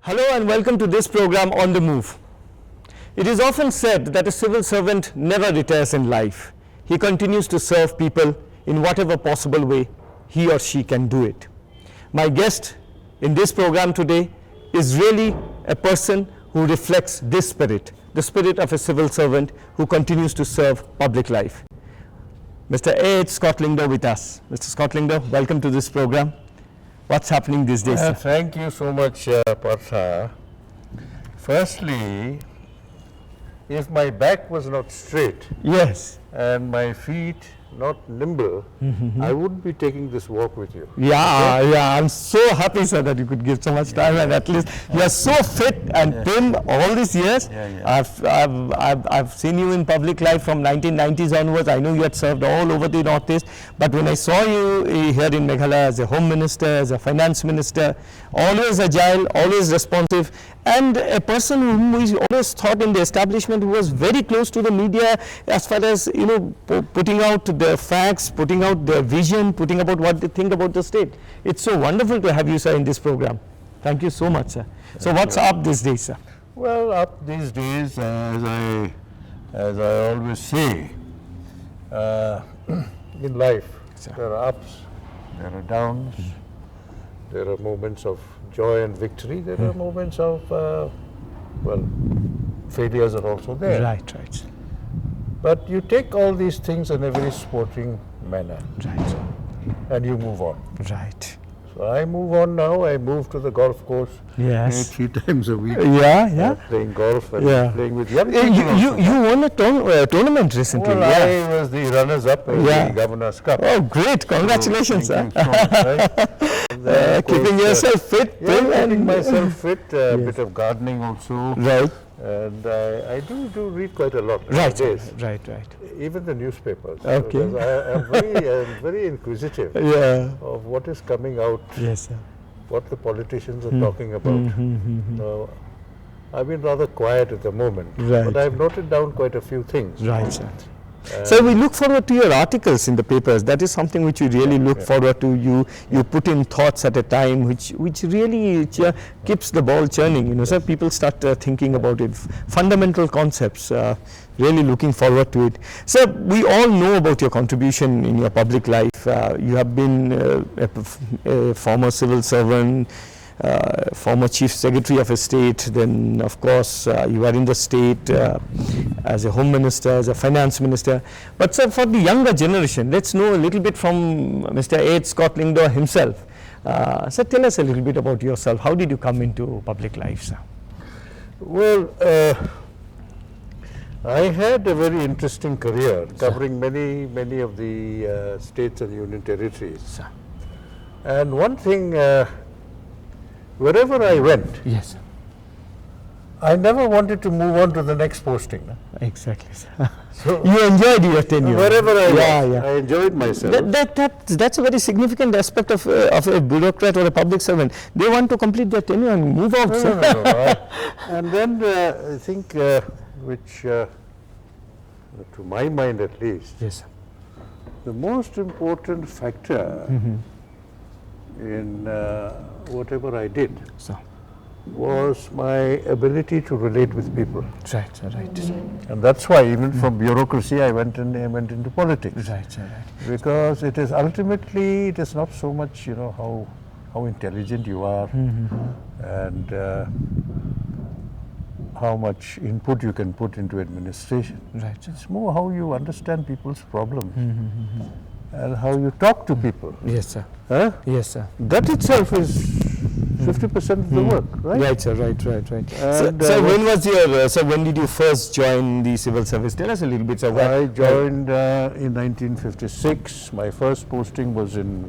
Hello and welcome to this program On the Move. It is often said that a civil servant never retires in life. He continues to serve people in whatever possible way he or she can do it. My guest in this program today is really a person who reflects this spirit, the spirit of a civil servant who continues to serve public life. Mr. A.H. Scott Lyngdoh with us. Mr. Scott Lyngdoh, welcome to this program. What's happening these days? Thank you so much, Partha. Firstly, if my back was not straight, yes, and my feet not nimble, I wouldn't be taking this walk with you. Yeah, I'm so happy, sir, that you could give so much time, and at least you are so fit and thin all these years. I've seen you in public life from 1990s onwards. I know you had served all over the Northeast, but when I saw you here in Meghalaya as a Home Minister, as a Finance Minister, always agile, always responsive, and a person whom we always thought in the establishment who was very close to the media as far as, putting out the facts, putting out their vision, putting about what they think about the state. It's so wonderful to have you, sir, in this program. Thank you so much, sir. So what's up these days, sir? Well, up these days, as I always say, in life, there are ups, there are downs, there are moments of joy and victory, there are moments of, failures are also there. Right. But you take all these things in a very sporting manner. Right. And you move on. Right. So I move on now. I move to the golf course. Yes. 3 times a week. Yeah. Playing golf and playing with young people. You won a tournament recently. Well, I was the runners-up in the Governor's Cup. Oh, great. Congratulations, sir. So right? Keeping yourself fit. Keeping myself fit. A bit of gardening also. Right. And I do read quite a lot. Right. Even the newspapers. Okay. I'm very inquisitive of what is coming out. Yes, sir. What the politicians are talking about. I've been rather quiet at the moment, but I've noted down quite a few things. Right, sir. So we look forward to your articles in the papers. That is something which we really look forward to. You put in thoughts at a time which really keeps the ball churning. So people start thinking about it. Fundamental concepts. Really looking forward to it. So we all know about your contribution in your public life. You have been a former civil servant, former Chief Secretary of a state, then of course you are in the state as a Home Minister, as a Finance Minister. But sir, for the younger generation, let's know a little bit from Mr. A.H. Scott Lyngdoh himself. Sir, tell us a little bit about yourself. How did you come into public life, sir? Well, I had a very interesting career covering many of the states and union territories. Sir. And one thing, wherever I went, yes, I never wanted to move on to the next posting. Exactly, sir. So you enjoyed your tenure. Wherever I went, I enjoyed myself. That's a very significant aspect of a bureaucrat or a public servant. They want to complete their tenure and move out. No. And then I think, which to my mind at least, yes, the most important factor in whatever I did was my ability to relate with people. Right. And that's why even from bureaucracy I went into politics. Right. Because it is ultimately, it is not so much, how intelligent you are and how much input you can put into administration. Right. It's more how you understand people's problems and how you talk to people. Yes, sir. Huh? Yes, sir. That itself is 50% of the work, right? Right, sir. Right. So when was your? So when did you first join the civil service? Tell us a little bit, sir. I joined in 1956. My first posting was in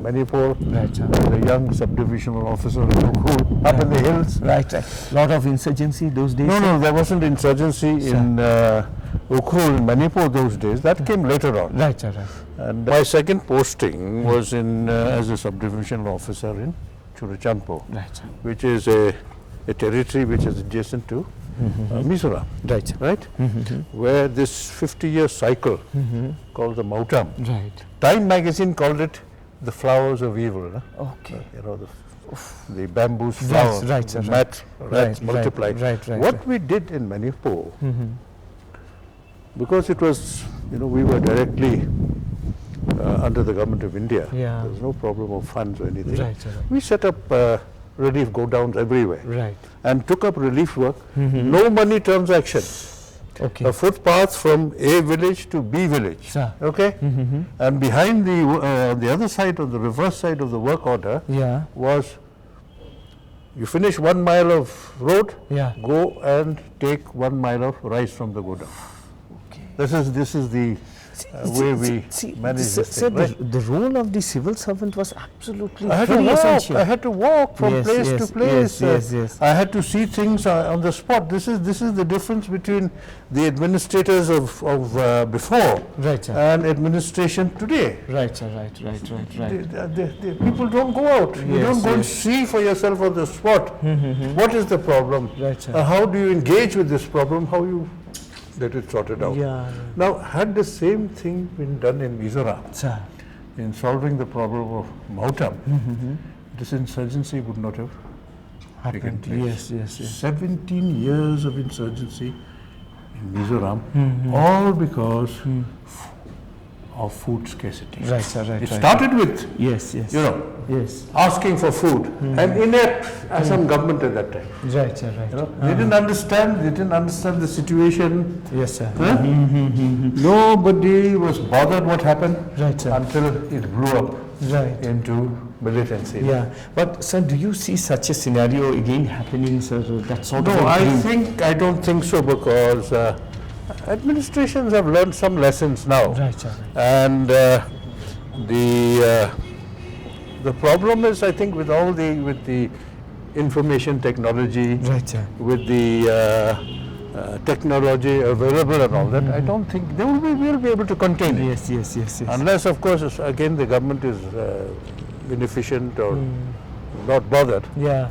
Manipur. Right, sir. A young subdivisional officer in Ukhul, up in the hills. Right. Lot of insurgency those days. No, there wasn't insurgency in Ukhul, in Manipur those days. That came later on. Right. And my second posting was in as a subdivisional officer in Churachandpur, which is a territory which is adjacent to Mizoram, right? Where this 50-year cycle called the Mautam. Right. Time magazine called it the flowers of evil. Okay. The the bamboo flower, right, sir, rats multiplied. Right. What we did in Manipur, because it was, we were directly under the government of India. Yeah. There was no problem of funds or anything. Right. We set up relief go-downs everywhere. Right. And took up relief work. No money transaction. Okay. A footpath from A village to B village. Sir. Okay. And behind the other side, on the reverse side of the work order, Yeah. was you finish 1 mile of road, Yeah. go and take 1 mile of rice from the godown. Okay. This is the way we manage this Sir, thing, right? the role of the civil servant was absolutely I had very to walk. essential. I had to walk from place to place. Yes. I had to see things on the spot. This is the difference between the administrators of before Right, sir. and administration today. Right, sir. Right. The people don't go out. You don't go and see for yourself on the spot. What is the problem? Right, sir. How do you engage with this problem? How you get it sorted out? Yeah. Now, had the same thing been done in Mizoram, Sir. in solving the problem of Mautam, this insurgency would not have taken place. Yes. 17 years of insurgency in Mizoram, all because of food scarcity. Right, sir. Right. It started with, Yes. Yes. asking for food, and inept Assam government at that time. Right, sir. Right. They didn't understand the situation. Yes, sir. Nobody was bothered what happened Right, sir. until it blew up Right. into militancy. Yeah, but sir, do you see such a scenario again happening, sir? That sort of No, a dream? I don't think so, because administrations have learned some lessons now. Right, sir. And the problem is, I think, with the information technology, Right, sir. with the technology available and all that, I don't think we'll be able to contain it. Yes. Unless, of course, again, the government is inefficient or not bothered. Yeah.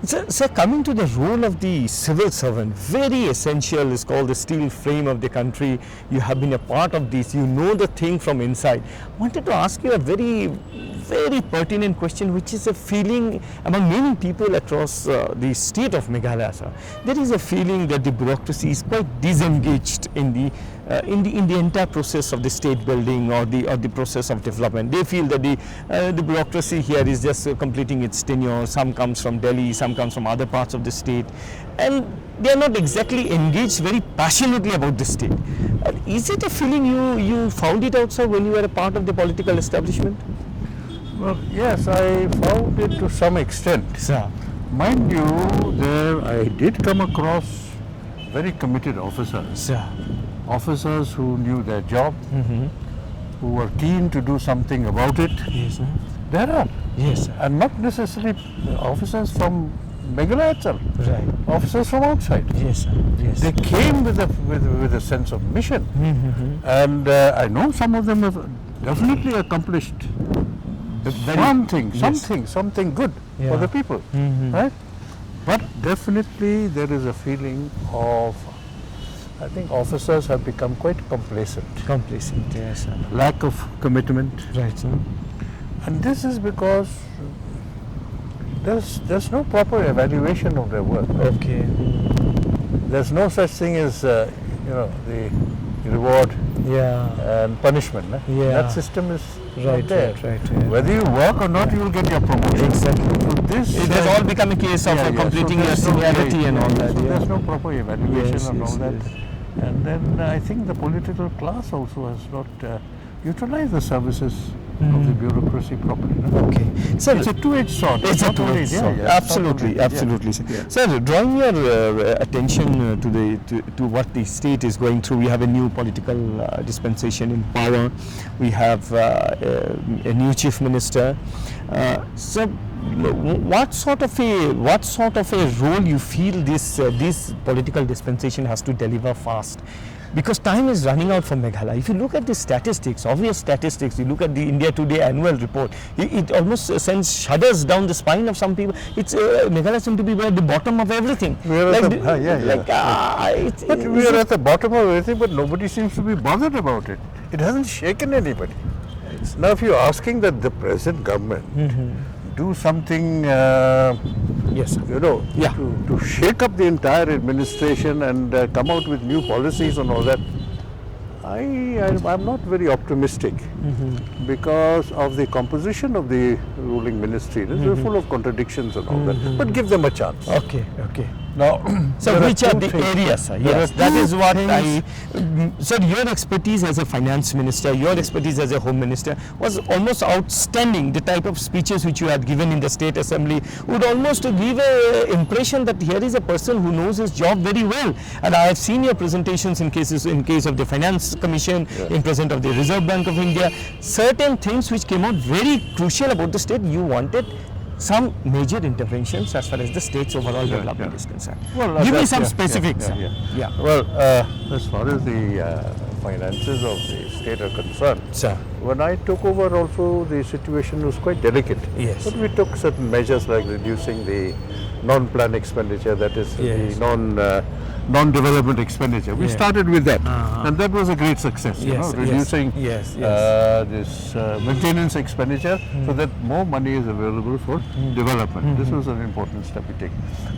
Sir, coming to the role of the civil servant, very essential, is called the steel frame of the country. You have been a part of this, you know the thing from inside. Wanted to ask you a very, very pertinent question, which is a feeling among many people across the state of Meghalaya, sir. There is a feeling that the bureaucracy is quite disengaged in the entire process of the state building or the process of development. They feel that the bureaucracy here is just completing its tenure. Some comes from Delhi, some comes from other parts of the state, and they are not exactly engaged very passionately about the state. Is it a feeling you found it out, sir, when you were a part of the political establishment? Well, yes, I found it to some extent. Sir. Mind you, there I did come across very committed officers. Sir. Officers who knew their job, who were keen to do something about it. Yes, sir. There are. Yes, sir. And not necessarily officers from Meghalaya itself. Right. Officers from outside. Yes, sir. Yes. They came with a sense of mission. And I know some of them have definitely accomplished something good for the people. Right? But definitely there is a feeling of, I think officers have become quite complacent. Yes, sir. Lack of commitment. Right, sir. And this is because there's no proper evaluation of their work. Okay. There's no such thing as the reward Yeah. and punishment. Yeah. That system is Right, not there. right. Whether you work or not, you will get your promotion. Exactly. So It has all become a case of completing your seniority and all that. So Yeah. there's no proper evaluation Yes, and all yes, that. yes. And then I think the political class also has not utilized the services of the bureaucracy properly. No? Okay. Sir, It's a two-edged sword. it's a not only- two-edged sword. yeah, it's not Absolutely, only- absolutely. Sir. Yeah. Sir, drawing your attention to what the state is going through, we have a new political dispensation in power. We have a new chief minister. So, what sort of a role you feel this political dispensation has to deliver fast? Because time is running out for Meghalaya. If you look at the statistics, obvious statistics, you look at the India Today annual report, it almost sends shudders down the spine of some people. It's Meghalaya seems to be at the bottom of everything. We are at but we are at the bottom of everything, but nobody seems to be bothered about it. It hasn't shaken anybody. Now, if you're asking that the present government do something, Yes, sir. you know, Yeah. to shake up the entire administration and come out with new policies and all that, I'm not very optimistic because of the composition of the ruling ministry. They're full of contradictions and all that. But give them a chance. Okay. Now, So there which are two the things. areas, sir? There Yes, are that two is what things. Sir, your expertise as a finance minister, your expertise as a home minister was almost outstanding. The type of speeches which you had given in the state assembly would almost give a impression that here is a person who knows his job very well. And I have seen your presentations in case of the finance commission, in present of the Reserve Bank of India, certain things which came out very crucial about the state. You wanted some major interventions as far as the state's overall development is concerned. Well, Give me that's- some yeah, specifics. yeah, sir. yeah. Well, as far as the finances of the state are concerned, Sir. when I took over also the situation was quite delicate. Yes. But we took certain measures like reducing the non-plan expenditure, that is Yes. the non-development expenditure. We Yeah. started with that, and that was a great success. You Yes, know, yes, reducing yes. this maintenance expenditure so that more money is available for development. This was an important step we take.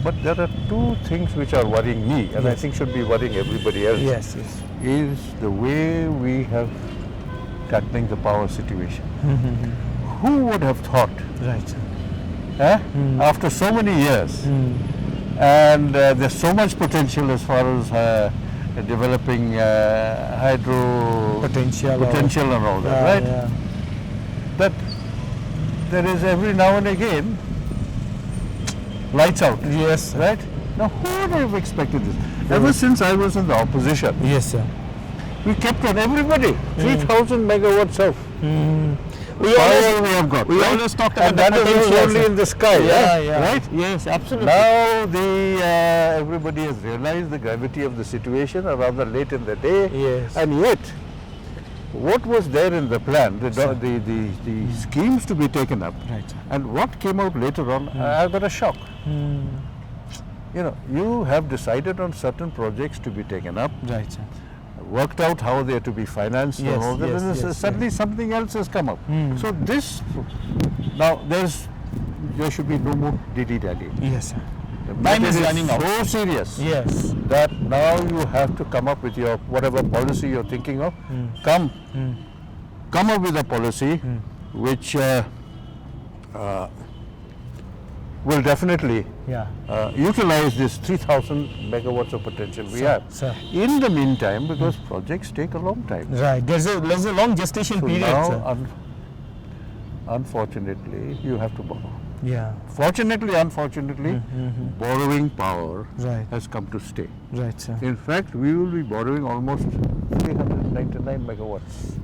But there are two things which are worrying me, and I think should be worrying everybody else. Yes. Is the way we have tackling the power situation. Who would have thought, Right. sir. after so many years, and there's so much potential as far as developing hydro Potential and all that, right? Yeah. That there is every now and again lights out. Yes. Right? Now, who would have expected this? Ever since I was in the opposition, Yes, sir. we kept on everybody 3,000 megawatts of We power we have got. we right? always talked And about that the is potential, only sir. in the sky, right? Yes, absolutely. Now everybody has realized the gravity of the situation, or rather late in the day, Yes. and yet what was there in the plan, the schemes to be taken up, Right, sir. and what came out later on, I got a shock. You know, you have decided on certain projects to be taken up, Right, sir. worked out how they are to be financed, Yes, and all that, yes, and yes, suddenly something else has come up. So this, now there should be no more dilly-dally. Yes, sir. The Time matter is running out. so serious Yes. that now you have to come up with your whatever policy you're thinking of. Come up with a policy which will definitely Yeah. utilize this 3,000 megawatts of potential we have. sir. In the meantime, because projects take a long time. Right. There's a long gestation So period, now, sir. unfortunately, you have to borrow. Yeah. Fortunately, unfortunately, borrowing power Right. has come to stay. Right, sir. In fact, we will be borrowing almost 399 megawatts.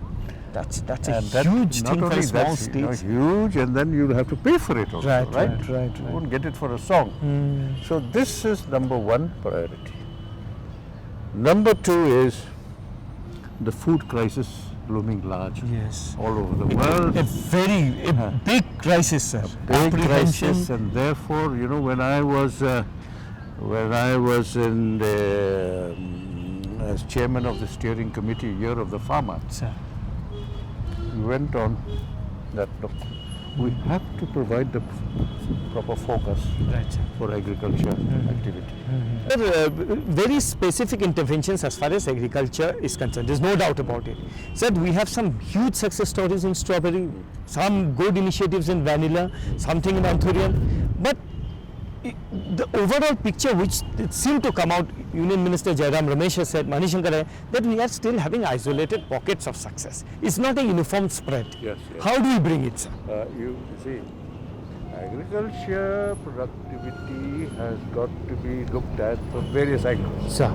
That's a And that huge not thing for only a small that's, you know, state. huge, and then you'll have to pay for it also, Right, right? right. You won't get it for a song. So this is number one priority. Number two is the food crisis looming large Yes. all over the world. A big crisis, sir. Big Apprehension. crisis, and therefore, you know, when I was in the, as chairman of the steering committee, Year of the Farmer, Sir. we went on that, look, we have to provide the proper focus Right, sir. for agriculture activity. Very specific interventions as far as agriculture is concerned. There's no doubt about it. Sir, we have some huge success stories in strawberry, some good initiatives in vanilla, something in anthurium, but the overall picture which it seemed to come out, Union Minister Jairam Ramesh has said, Manishankar, that we are still having isolated pockets of success. It's not a uniform spread. Yes, yes. How do we bring it, sir? You see, agriculture productivity has got to be looked at from various angles, Sir.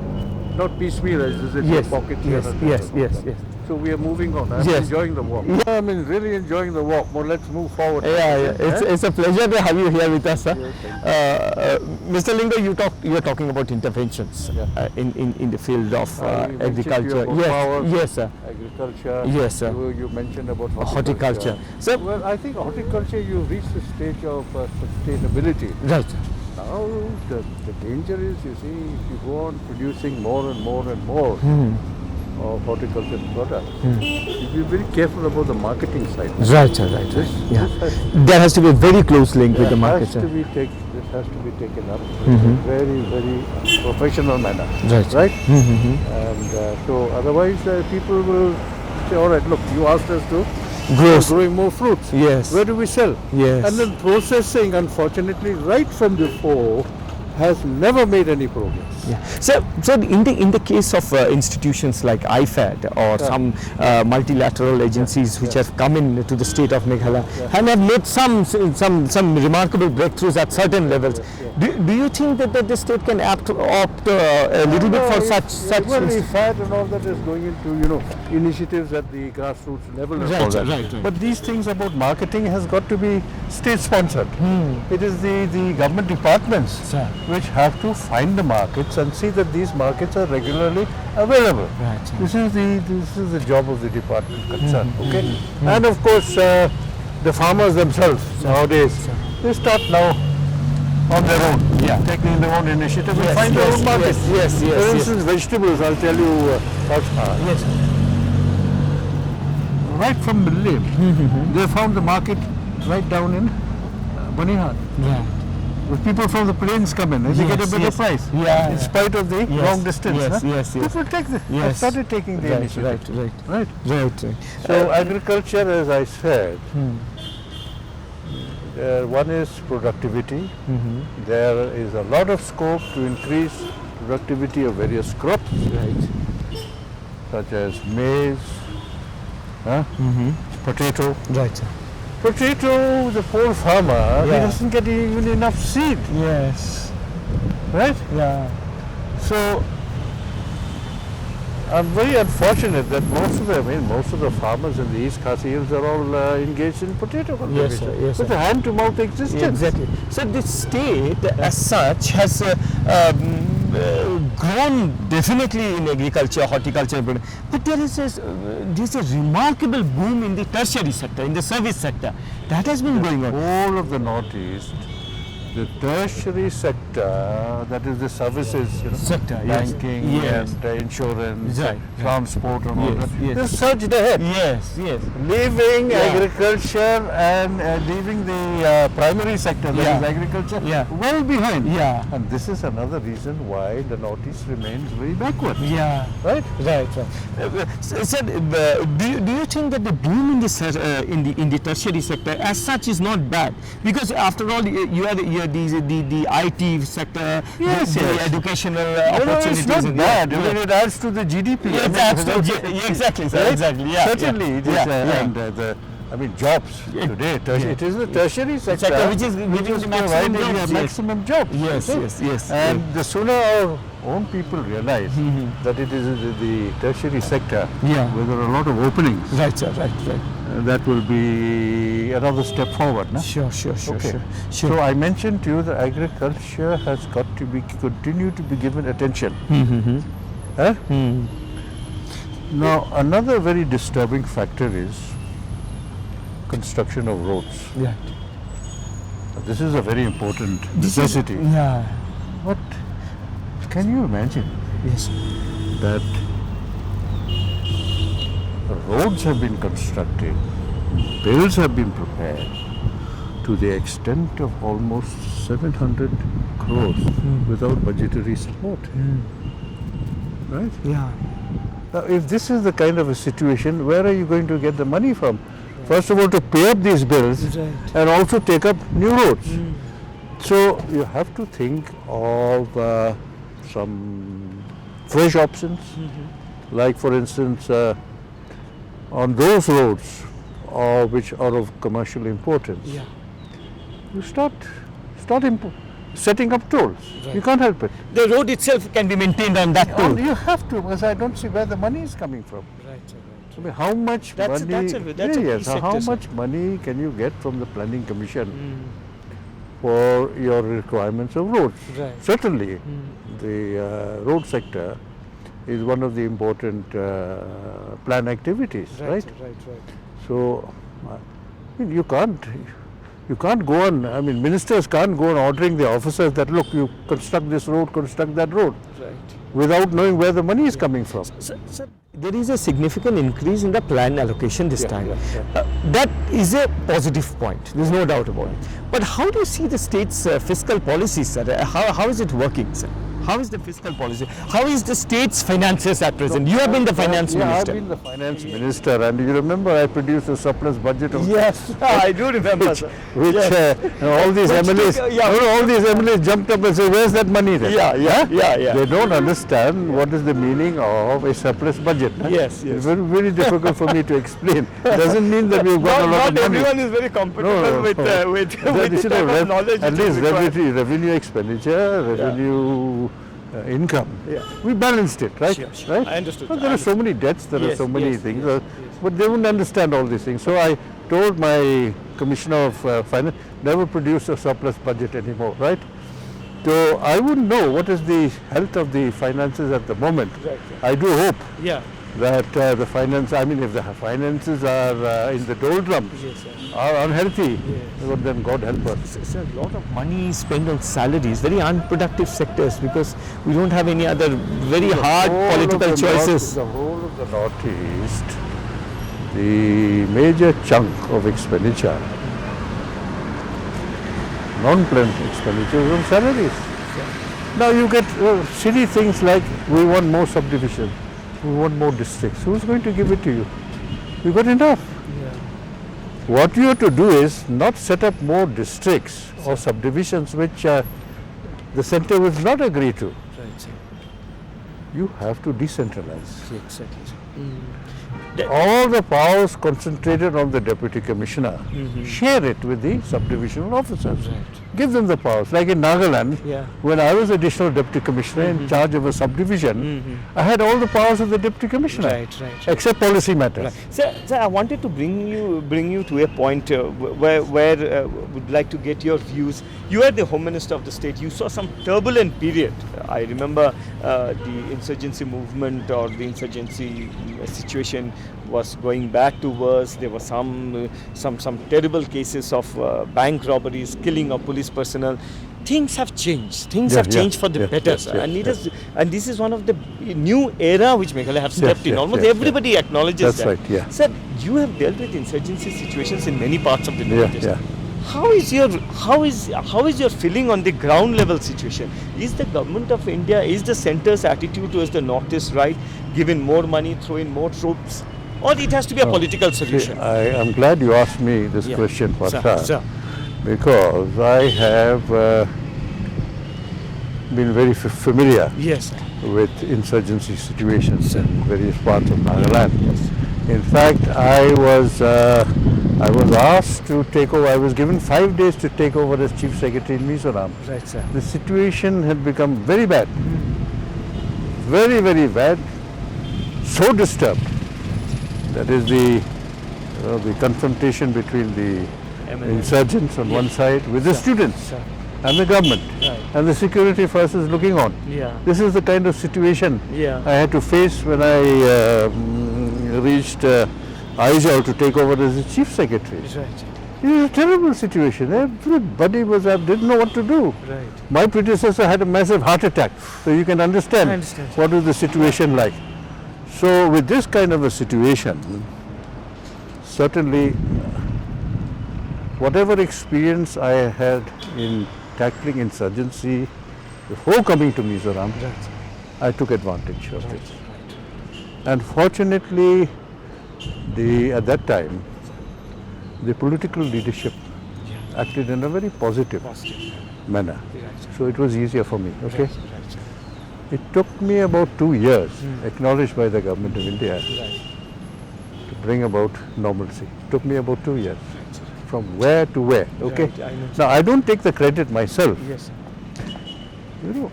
not piecemeal as is it Yes, pocket here yes, and there yes, and all yes, that. yes. So we are moving on. I'm Yes. enjoying the walk. Yeah, I mean, really enjoying the walk. Well, let's move forward. It's a pleasure to have you here with us, sir. Yes, Mr. Lyngdoh, you are talking about interventions in the field of You mentioned agriculture. about power, Yes, sir. agriculture. Yes, sir. You mentioned about Horticulture. horticulture. Sir, Well, I think horticulture, you've reached the stage of sustainability. right. Now, the danger is, you see, if you go on producing more and more and more of horticultural product, you be very careful about the marketing side. Right, sir, right. This, Yeah. this has, There has to be a very close link with the market, has sir. to be this has to be taken up in a very, very professional manner. Right, sir. Right? And so otherwise people will say, all right, look, you asked us to Gross. growing more fruits. Yes. Where do we sell? Yes. And then processing, unfortunately, right from before, has never made any progress. Yeah. So in the case of institutions like IFAD or some multilateral agencies which have come in to the state of Meghalaya and have made some remarkable breakthroughs at certain levels, do you think that the state can opt a little bit for such? Well, IFAD and all that is going into initiatives at the grassroots level and all that. Right. But these things about marketing has got to be state sponsored. It is the government departments which have to find the markets and see that these markets are regularly available. Right. This is the job of the department concerned. Okay, and of course the farmers themselves nowadays they start now on their own, taking their own initiative and find their own market. Yes. For instance, vegetables. I'll tell you. Yes. Right from Millim, they found the market right down in Banihad. Yeah. If people from the plains come in, they get a better price. Yeah. In spite of the long distance. Yes. People have started taking the initiative. Right. So agriculture, as I said, one is productivity. There is a lot of scope to increase productivity of various crops, such as maize, potato. Right. Potato, the poor farmer, he doesn't get even enough seed. Yes. Right? Yeah. So I'm very unfortunate that most of the farmers in the East Khasi Hills are all engaged in potato cultivation. Yes, sir. It's a hand-to-mouth existence. Yeah, exactly. So the state, as such, has grown definitely in agriculture, horticulture, but there is a remarkable boom in the tertiary sector, in the service sector. That has been going on. Whole of the Northeast, the tertiary sector, that is the services, Sector, banking and insurance, transport and all that, they surged ahead. Yes. Leaving agriculture and leaving the primary sector, that is agriculture, well behind. Yeah. And this is another reason why the Northeast remains very backward. Yeah. Right? Right. Sir, do you think that the boom in the tertiary sector as such is not bad? Because after all, you are the IT sector, the educational opportunities. It's not bad. It adds to the GDP. Exactly, sir. Right? Exactly. Yeah. Certainly, it is. And jobs today. It is the tertiary sector which is giving the maximum jobs. Maximum jobs. Yes. And the sooner our own people realize that it is the tertiary sector where there are a lot of openings. Right, sir. Right. That will be another step forward. No? Sure. Okay. So I mentioned to you that agriculture has got to continue to be given attention. Now another very disturbing factor is construction of roads. Yeah. This is a very important necessity. Yeah. But can you imagine that roads have been constructed, bills have been prepared to the extent of almost 700 crores without budgetary support. Right? Yeah. Now, if this is the kind of a situation, where are you going to get the money from? First of all, to pay up these bills and also take up new roads. So you have to think of some fresh options, like for instance, on those roads which are of commercial importance, you start setting up tolls. You can't help it. The road itself can be maintained on that toll. You have to, because I don't see where the money is coming from. I mean, how much money can you get from the Planning Commission for your requirements of roads? Certainly, the road sector is one of the important plan activities, right? So, I mean, you can't go on. I mean, ministers can't go on ordering the officers that look, you construct this road, construct that road, without knowing where the money is coming from. Sir, there is a significant increase in the plan allocation this time. That is a positive point. There's no doubt about it. But how do you see the state's fiscal policies, sir? How is it working, sir? How is the fiscal policy? How is the state's finances at present? You have been the finance minister. I've been the finance minister, and you remember I produced a surplus budget of Yes, I do remember, sir. which all these MLAs, all these MLAs jumped up and said, "Where's that money then?" Yeah. They don't understand what is the meaning of a surplus budget. Yes. It's very, very difficult for me to explain. Doesn't mean that we've got a lot of money. Not everyone is very comfortable with the type of knowledge. At least revenue expenditure, revenue income. We balanced it, right? Sure. Right? I understood. But there are so many debts, there are so many things, but they wouldn't understand all these things. So I told my Commissioner of Finance, never produce a surplus budget anymore, right? So I wouldn't know what is the health of the finances at the moment. Right. I do hope that the if the finances are in the doldrums, are unhealthy, well, then God help us. It's a lot of money spent on salaries, very unproductive sectors, because we don't have any other very hard political choices. The whole of the Northeast, the major chunk of expenditure, non-planned expenditures on salaries. Now you get silly things like, we want more subdivision, we want more districts. Who's going to give it to you? You got enough. What you have to do is not set up more districts or subdivisions which the center will not agree to. You have to decentralize. All the powers concentrated on the deputy commissioner. Share it with the subdivisional officers. Give them the powers. Like in Nagaland, when I was additional deputy commissioner in charge of a subdivision, I had all the powers of the deputy commissioner, except policy matters. Sir, I wanted to bring you to a point where would like to get your views. You are the Home Minister of the state. You saw some turbulent period. I remember the insurgency movement or the insurgency situation was going back to worse. There were some terrible cases of bank robberies, killing of police personnel. Things have changed. Things have changed for the better, sir. And this is one of the new era which Meghalaya have stepped in. Almost everybody acknowledges that. That's right. Sir, you have dealt with insurgency situations in many parts of the Northeast. How is your feeling on the ground level situation? Is the government of India, is the centre's attitude towards the Northeast right, giving more money, throw in more troops, or it has to be a political solution? I am glad you asked me this question, Partha, sir. Because I have been very familiar with insurgency situations in various parts of Nagaland. In fact, I was asked to take over. I was given 5 days to take over as Chief Secretary in Mizoram. Right, sir. The situation had become very bad, very, very bad, so disturbed. That is the confrontation between the insurgents on one side with the students and the government and the security forces looking on. This is the kind of situation I had to face when I reached Aizawl to take over as the Chief Secretary. It was a terrible situation. Everybody didn't know what to do. My predecessor had a massive heart attack, so you can understand what was the situation like. So with this kind of a situation, certainly whatever experience I had in tackling insurgency before coming to Mizoram, I took advantage of it. And fortunately, at that time, the political leadership acted in a very positive manner. So it was easier for me. Okay. It took me about 2 years, acknowledged by the government of India, to bring about normalcy. It took me about 2 years. From where to where, okay? Now, I don't take the credit myself. You know,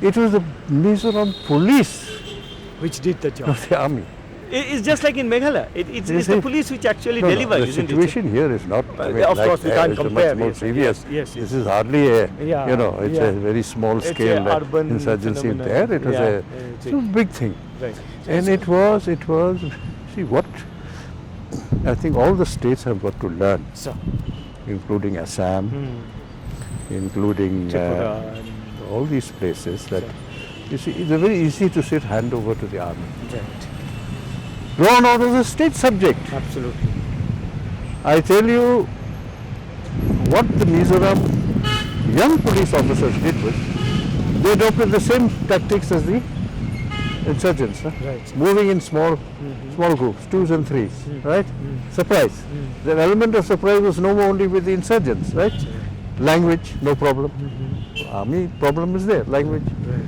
it was the Mizoram police which did the job. Not the army. It's just like in Meghalaya. It's the police which actually deliver, the isn't it? situation here is not. Of course, we can't compare. Much more serious. Yes. This is hardly a, it's a very small scale urban insurgency there. It was a big thing. And it was, see what, I think all the states have got to learn, including Assam, including all these places, that You see, it's very easy to sit hand over to the army. Right. Law and order is a state subject. Absolutely. I tell you, what the Mizoram young police officers did was, they adopted the same tactics as the insurgents. Right. Moving in small groups, 2s and 3s, right? Surprise. The element of surprise was no more only with the insurgents, right? Language, no problem. Army, problem is there, language. Right.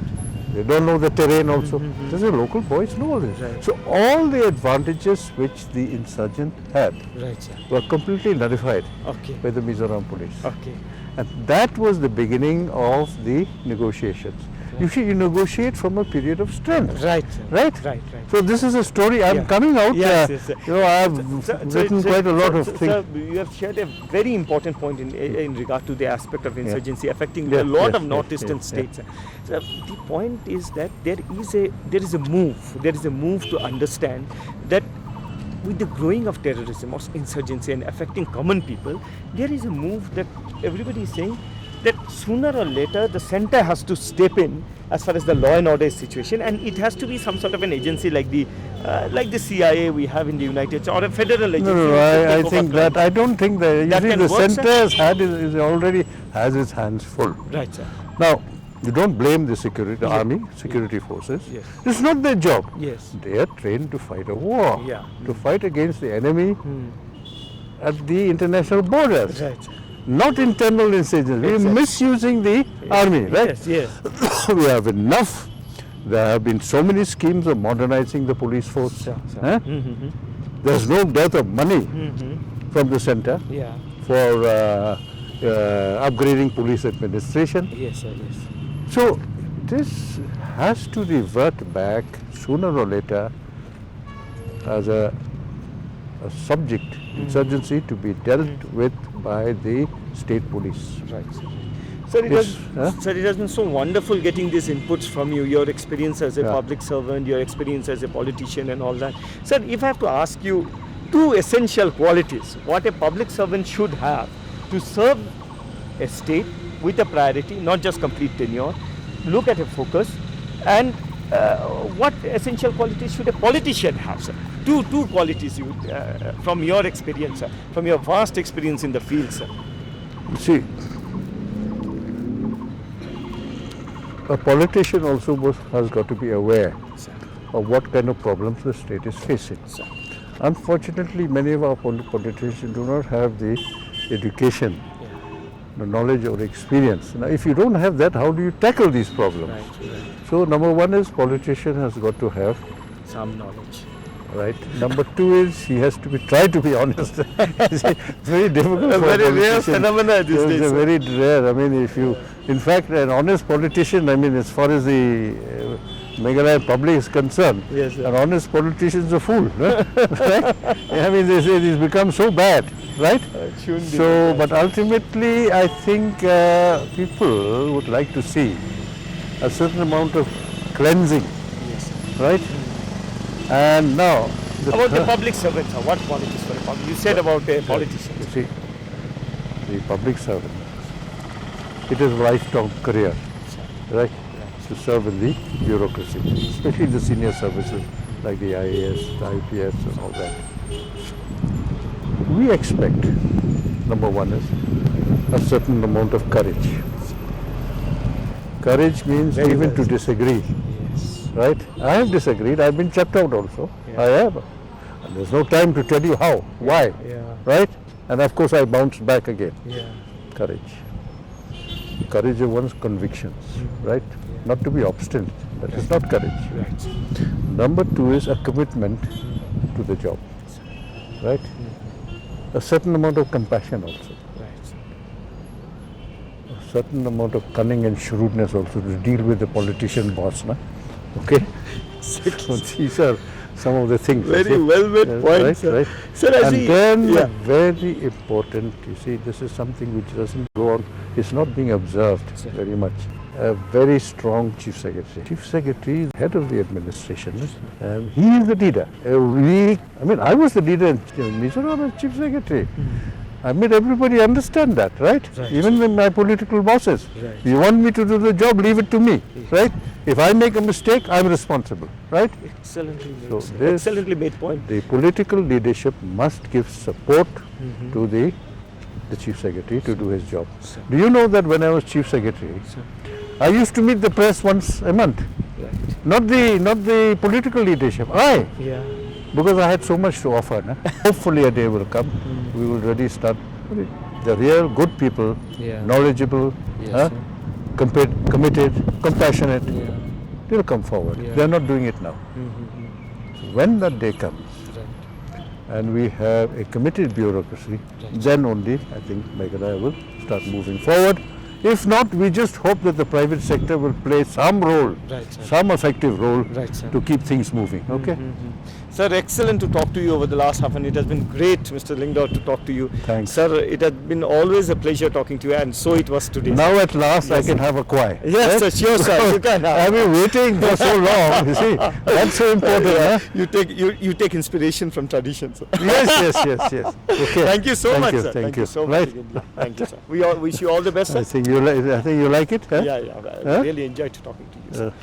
They don't know the terrain also. These are local boys, know all this. Right. So all the advantages which the insurgent had Right, sir. were completely nullified Okay. by the Mizoram police. Okay. And that was the beginning of the negotiations. You see, you negotiate from a period of strength. Right, sir. Right? Right, right. So this is a story I'm Yeah. coming out. Yes, yes, sir. You know, I've written quite a lot of Sir, things. you have shared a very important point in regard to the aspect of insurgency affecting Yes, a lot yes, of yes, northeastern yes, states. So the point is that there is a move to understand that with the growing of terrorism or insurgency and affecting common people, there is a move that everybody is saying that sooner or later the center has to step in as far as the law and order situation, and it has to be some sort of an agency like the CIA we have in the United States, or a federal agency. No, I think that, I don't think that, you That see, can the work, center sir? is already has its hands full. Right, sir. Now, you don't blame the security, the army, security forces. Yes. It's not their job. Yes. They are trained to fight a war, Yeah. to fight against the enemy at the international borders. Right, sir. Not internal insurgency. We are Exactly. misusing the army, right? Yes, yes. We have enough. There have been so many schemes of modernizing the police force. Sure, sure. Eh? There's no dearth of money from the center Yeah. for upgrading police administration. Yes, sir. Yes. So this has to revert back sooner or later as a subject, insurgency, to be dealt with by the state police. Right, sir. Sir, it has been so wonderful getting these inputs from you, your experience as a Yeah. public servant, your experience as a politician and all that. Sir, if I have to ask you two essential qualities, what a public servant should have to serve a state with a priority, not just complete tenure, look at a focus, and what essential qualities should a politician have, sir? Two qualities you, from your experience, sir, from your vast experience in the field, sir. See, a politician also has got to be aware Sir. of what kind of problems the state is facing. Sir. Unfortunately, many of our politicians do not have the education, the knowledge or experience. Now, if you don't have that, how do you tackle these problems? Right. So, number one is politician has got to have, Some knowledge. right? Number two is he has to try to be honest. It's very difficult for a Very rare politician. phenomena these It's days, a sir. very rare. I mean, if you, in fact, an honest politician, I mean, as far as the Meghalaya public is concerned, Yes, sir. an honest politician is a fool, no? Right? I mean, they say he's become so bad, right? Shouldn't be So, like that. but ultimately, I think people would like to see a certain amount of cleansing, Yes. right? And now, About the public servant, sir, what qualities for a public? You said about a politician. you see, the public servant, it is a lifelong career, right? To serve in the bureaucracy, especially the senior services like the IAS, the IPS and all that. We expect, number one is a certain amount of courage. Courage means Very even well to said. disagree, Yes. right? I have disagreed, I've been checked out also. Yeah. I have. And there's no time to tell you how, why, Yeah. right? And of course I bounced back again. Yeah. Courage. Courage of one's convictions, right? Not to be obstinate. That is not courage. Right. Number two is a commitment to the job, right? A certain amount of compassion also. Right. A certain amount of cunning and shrewdness also to deal with the politician boss, na? Okay? So these are some of the things. you Very see. well made Right, point, right, sir. right. Sir, I And see. then Yeah. very important, you see, this is something which doesn't go on, it's not being observed Sir. very much. A very strong chief secretary. Chief secretary is head of the administration. He is the leader. I was the leader in Mizoram as chief secretary. I made everybody understand that, right? Right. Even with my political bosses. Right. You want me to do the job, leave it to me, right? If I make a mistake, I'm responsible, right? Excellently made, So sir. this- Excellently made point. The political leadership must give support to the Chief Secretary to do his job. Sir. Do you know that when I was Chief Secretary, Sir. I used to meet the press once a month, Right. not the political leadership, Yeah. because I had so much to offer. Na? Hopefully a day will come, we will really start, the real good people, Yeah. knowledgeable, Yes, huh? sir. Committed, compassionate, Yeah. they'll come forward. Yeah. They're not doing it now. So when that day comes, Right. and we have a committed bureaucracy, Right. then only I think Meghalaya will start moving forward. If not, we just hope that the private sector will play some role, Right, sir. some effective role Right, sir. to keep things moving. Okay? Sir, excellent to talk to you over the last half an hour. It has been great, Mr. Lyngdoh, to talk to you. Thanks. Sir, it has been always a pleasure talking to you, and so it was today. Now at last I can have a quiet. Yes, sir, sure, sir. You can. I've been waiting for so long. You see, that's so important. Huh? You take inspiration from tradition, sir. Yes. Okay. Thank you so much, sir. Thank you. so Right. much. Again. Yeah, thank you, sir. We all wish you all the best, sir. I think you like it. Huh? Yeah. I really enjoyed talking to you, sir.